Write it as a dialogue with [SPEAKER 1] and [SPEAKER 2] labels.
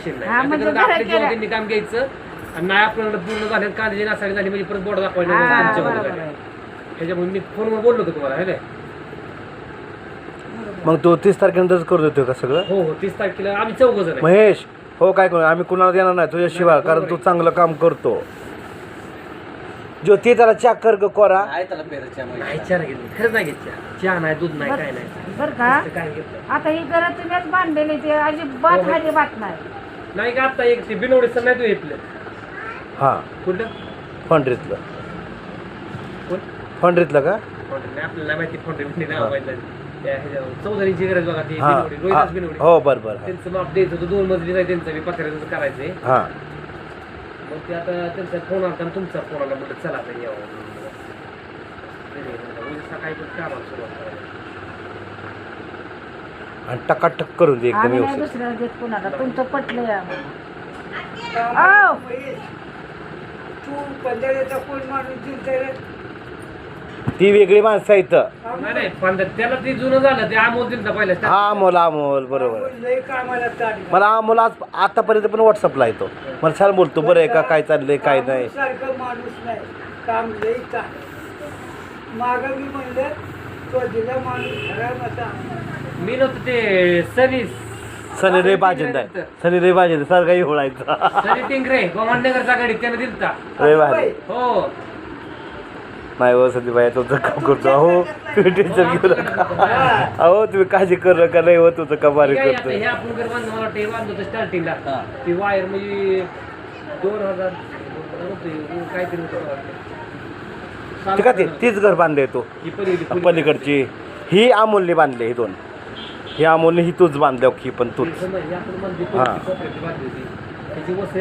[SPEAKER 1] विषय
[SPEAKER 2] हा,
[SPEAKER 1] नाही
[SPEAKER 2] म्हणजे
[SPEAKER 1] आपल्या
[SPEAKER 2] घरात
[SPEAKER 1] जेव्हा
[SPEAKER 2] केलं.
[SPEAKER 1] त्यांनी काम घ्यायचं आणि नाही आपल्याला पूर्ण झालं काळजी नासाडी झाली म्हणजे परत बोर्ड दाखवायला
[SPEAKER 2] हा,
[SPEAKER 1] तुमच्या
[SPEAKER 2] बरोबर
[SPEAKER 1] बरोबर
[SPEAKER 2] आहे.
[SPEAKER 1] त्याच्यामुळे मी फोनवर बोललो होतो तुम्हाला है ना
[SPEAKER 3] मग तो 30 तारखेनंतरच करू देतोय का सगळं?
[SPEAKER 1] हो हो 30 तारखेला आम्ही 4 जण आहे
[SPEAKER 3] महेश हो काय करू आम्ही कुणाला देणार नाही तुझ्याशिवाय
[SPEAKER 1] नाही,
[SPEAKER 3] कारण
[SPEAKER 1] बरोबर
[SPEAKER 3] तू
[SPEAKER 1] आहे.
[SPEAKER 3] चांगलं काम करतो. ज्योती त्याला चॅक कर ग कोरा.
[SPEAKER 4] आहे त्याला पेरच्या
[SPEAKER 1] नाही चहा नाही घेतली खरंच नाही घेतली चहा नाही दूध नाही काय नाही
[SPEAKER 2] बरं का
[SPEAKER 1] नुसतं काय घेतलं
[SPEAKER 2] आता ही घरात तुम्हीच बांधलेली ते अजिबात
[SPEAKER 1] हो, हो.
[SPEAKER 2] अजिबात नाही.
[SPEAKER 1] नाही का आता एक ते बिनवडी सण नाही तू घेतलं
[SPEAKER 3] हां
[SPEAKER 1] कुठलं
[SPEAKER 3] फंड्रीतलं
[SPEAKER 1] कोण
[SPEAKER 3] फंड्रीतलं का?
[SPEAKER 1] फोंडरी नाही आपल्याला माहिती फोंडरी म्हणजे नाव माहिती त्या ह्याच्यावर चौधरीची गरज बघा ती
[SPEAKER 3] हां
[SPEAKER 1] बिनवडी रोहिदास बिनवडी
[SPEAKER 3] हो बरं बरं
[SPEAKER 1] त्यांचं माप द्यायचं होतं 2 मजली नाही त्यांचं बी पत्र्याचं करायचंय
[SPEAKER 3] हां
[SPEAKER 1] मग ते आता त्यांचा फोन आला आणि तुमचा फोन आला म्हटलं चला आता यावं उद्या सकाळी पण कामाला सुरुवात करायला
[SPEAKER 3] आणि टकाटक करून दे एकदम
[SPEAKER 2] आम्ही नाही
[SPEAKER 3] व्यवस्थित.
[SPEAKER 2] दुसऱ्याला देत कोणाला तुमचं पटलंय आम्हाला. औ,
[SPEAKER 5] तू पंधराचा कोण माणूस दिल
[SPEAKER 3] ती वेगळी माणसं आहेत.
[SPEAKER 1] नाही नाही पण त्याला ते जुनं झालं ते अमोल दिलता पहिल्या
[SPEAKER 3] हा अमोल बरोबर आहे.
[SPEAKER 5] लय कामाला चालू
[SPEAKER 3] मला अमोल आज आतापर्यंत पण व्हॉट्सअपला येतो मला छान बोलतो बरं आहे का काय चाललंय काय नाही.
[SPEAKER 5] सारखं माणूस नाही काम लय चांगलं माग मी म्हणलं तो दिला माणूस खराब असा
[SPEAKER 1] मी नव्हतं ते
[SPEAKER 3] सनी रे बाजिंद आहे सनी रे बाजिंद सारखाही होळायचा
[SPEAKER 1] सनी टिंगरे गोमांडेकरचा गाडीत त्यानं दिलता
[SPEAKER 3] रे भारी
[SPEAKER 1] हो
[SPEAKER 3] नाही हो सनी बाई तुमचं काम करतो अहो तुम्ही टेन्शन घेऊ नका अहो तुम्ही काळजी करू नका नाही हो तुमचं कमारी
[SPEAKER 1] काय आता
[SPEAKER 3] करतोय.
[SPEAKER 1] हे आपण घर बांधलं मला वाटतं हे बांधलं होतं स्टार्टिंगला ती वायर म्हणजे 2000 काहीतरी होतं मला वाटतं.
[SPEAKER 3] ठीक आहे तीच घर बांधले तो
[SPEAKER 1] ही पलीकडली
[SPEAKER 3] पलीकडची ही अमोलने बांधले ही 2 ही अमोलने ही तूच बांधल्या ही पण तूच
[SPEAKER 1] ही आपण म्हणते
[SPEAKER 3] हां.
[SPEAKER 1] कोपऱ्यातली बाजू होती त्याची वसई